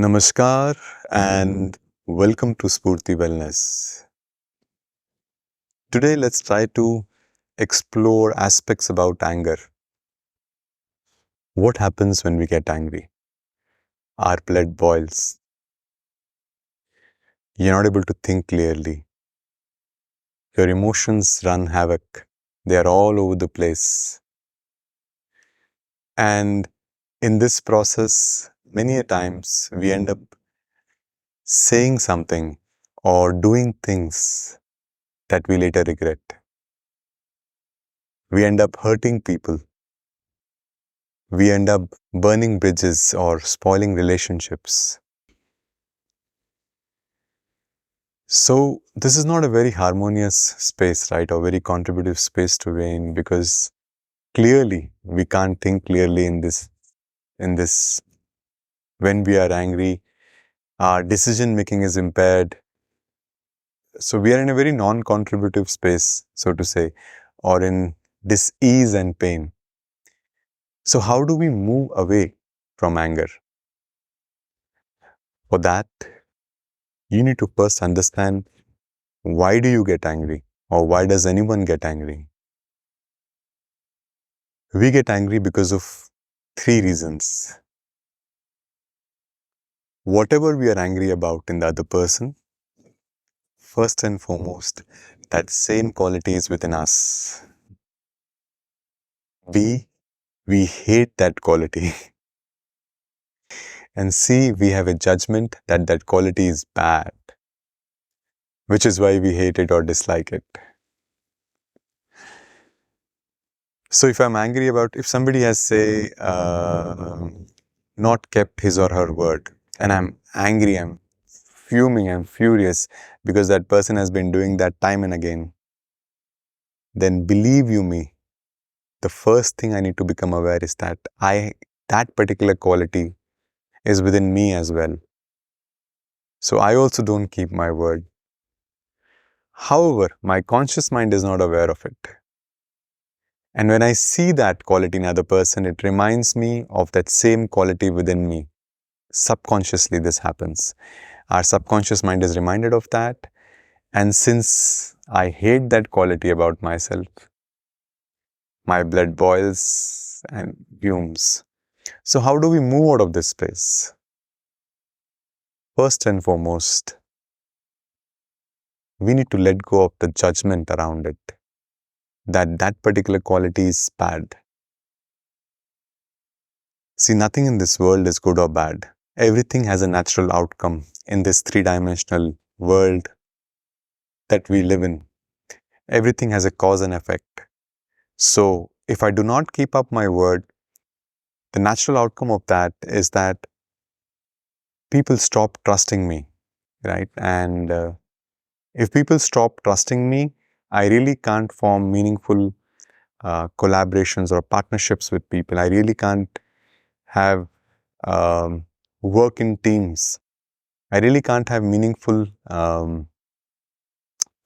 Namaskar and welcome to Spoorthi Wellness. Today let's try to explore aspects about anger. What happens when we get angry? Our blood boils. You're not able to think clearly. Your emotions run havoc. They are all over the place. And in this process, many a times we end up saying something or doing things that we later regret. We end up hurting people. We end up burning bridges or spoiling relationships. So this is not a very harmonious space, right, or very contributive space to be in, because clearly we can't think clearly in this. When we are angry, our decision making is impaired. So we are in a very non-contributive space, so to say, or in dis-ease and pain. So how do we move away from anger? For that, you need to first understand, why do you get angry, or why does anyone get angry? We get angry because of three reasons. Whatever we are angry about in the other person, first and foremost, that same quality is within us. B, we hate that quality. And C, we have a judgment that that quality is bad, which is why we hate it or dislike it. So if I'm angry about, if somebody has, say, not kept his or her word, and I'm angry, I'm fuming, I'm furious because that person has been doing that time and again, then believe you me, the first thing I need to become aware is that that particular quality is within me as well. So I also don't keep my word. However, my conscious mind is not aware of it. And when I see that quality in another person, it reminds me of that same quality within me. Subconsciously, this happens. Our subconscious mind is reminded of that. And since I hate that quality about myself, my blood boils and fumes. So how do we move out of this space? First and foremost, we need to let go of the judgment around it, that that particular quality is bad. See, nothing in this world is good or bad. Everything has a natural outcome in this three-dimensional world that we live in. Everything has a cause and effect. So if I do not keep up my word, the natural outcome of that is that people stop trusting me, right? And if people stop trusting me, I really can't form meaningful collaborations or partnerships with people. I really can't have work in teams. I really can't have meaningful, for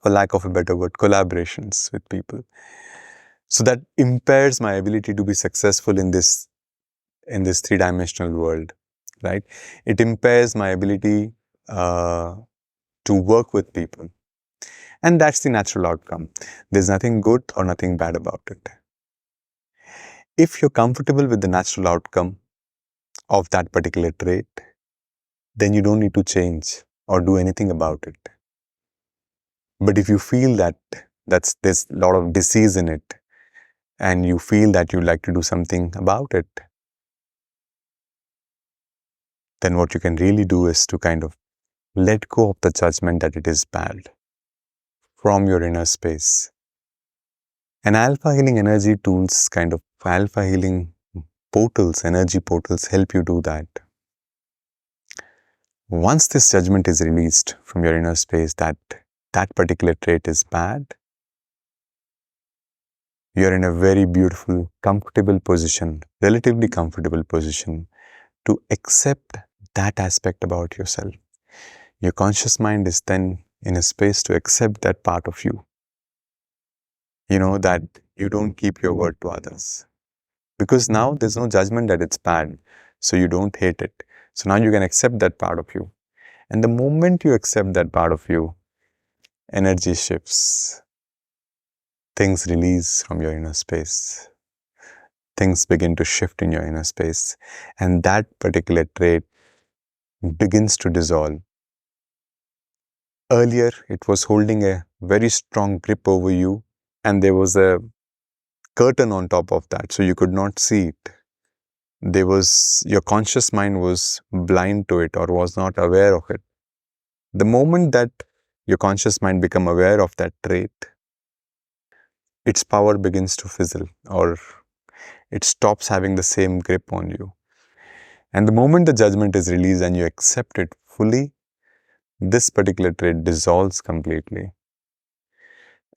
lack of a better word, collaborations with people. So that impairs my ability to be successful in this three-dimensional world, right? It impairs my ability to work with people. And that's the natural outcome. There's nothing good or nothing bad about it. If you're comfortable with the natural outcome of that particular trait, then you don't need to change or do anything about it. But if you feel that there's a lot of disease in it, and you feel that you'd like to do something about it, then what you can really do is to kind of let go of the judgment that it is bad from your inner space. And alpha healing energy tools, kind of alpha healing portals, energy portals, help you do that. Once this judgment is released from your inner space that that particular trait is bad, you're in a very beautiful, comfortable position, relatively comfortable position to accept that aspect about yourself. Your conscious mind is then in a space to accept that part of you. You know, that you don't keep your word to others. Because now there's no judgment that it's bad, so you don't hate it. So now you can accept that part of you. And the moment you accept that part of you, energy shifts. Things release from your inner space. Things begin to shift in your inner space. And that particular trait begins to dissolve. Earlier, it was holding a very strong grip over you, and there was a curtain on top of that, so you could not see it. Your conscious mind was blind to it or was not aware of it. The moment that your conscious mind become aware of that trait, its power begins to fizzle, or it stops having the same grip on you. And the moment the judgment is released and you accept it fully, this particular trait dissolves completely.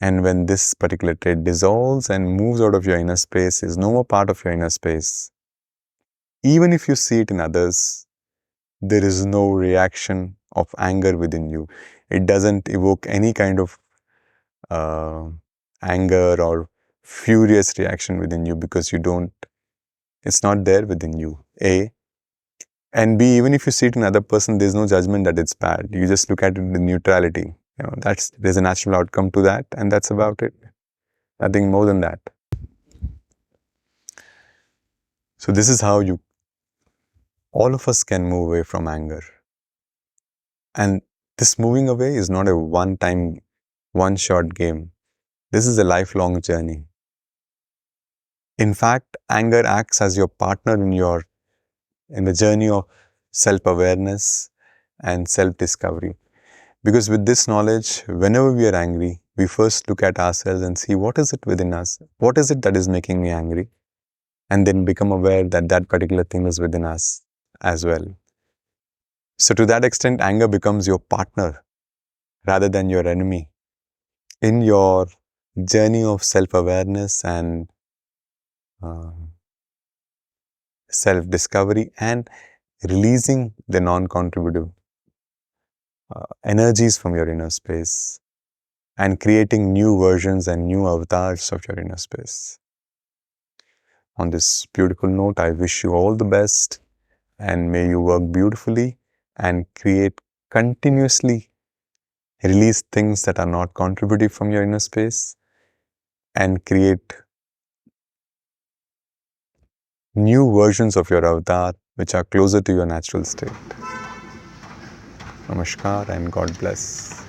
And when this particular trait dissolves and moves out of your inner space, is no more part of your inner space, even if you see it in others, there is no reaction of anger within you. It doesn't evoke any kind of anger or furious reaction within you, because it's not there within you, A. And B, even if you see it in another person, there's no judgment that it's bad. You just look at it in neutrality. There's a natural outcome to that, and that's about it. Nothing more than that. So this is how all of us can move away from anger. And this moving away is not a one-time, one-shot game. This is a lifelong journey. In fact, anger acts as your partner in the journey of self-awareness and self-discovery. Because with this knowledge, whenever we are angry, we first look at ourselves and see what is it within us? What is it that is making me angry? And then become aware that that particular thing is within us as well. So to that extent, anger becomes your partner rather than your enemy in your journey of self-awareness and self-discovery and releasing the non-contributive energies from your inner space and creating new versions and new avatars of your inner space. On this beautiful note, I wish you all the best, and may you work beautifully and continuously release things that are not contributive from your inner space and create new versions of your avatar which are closer to your natural state. Namaskar and God bless.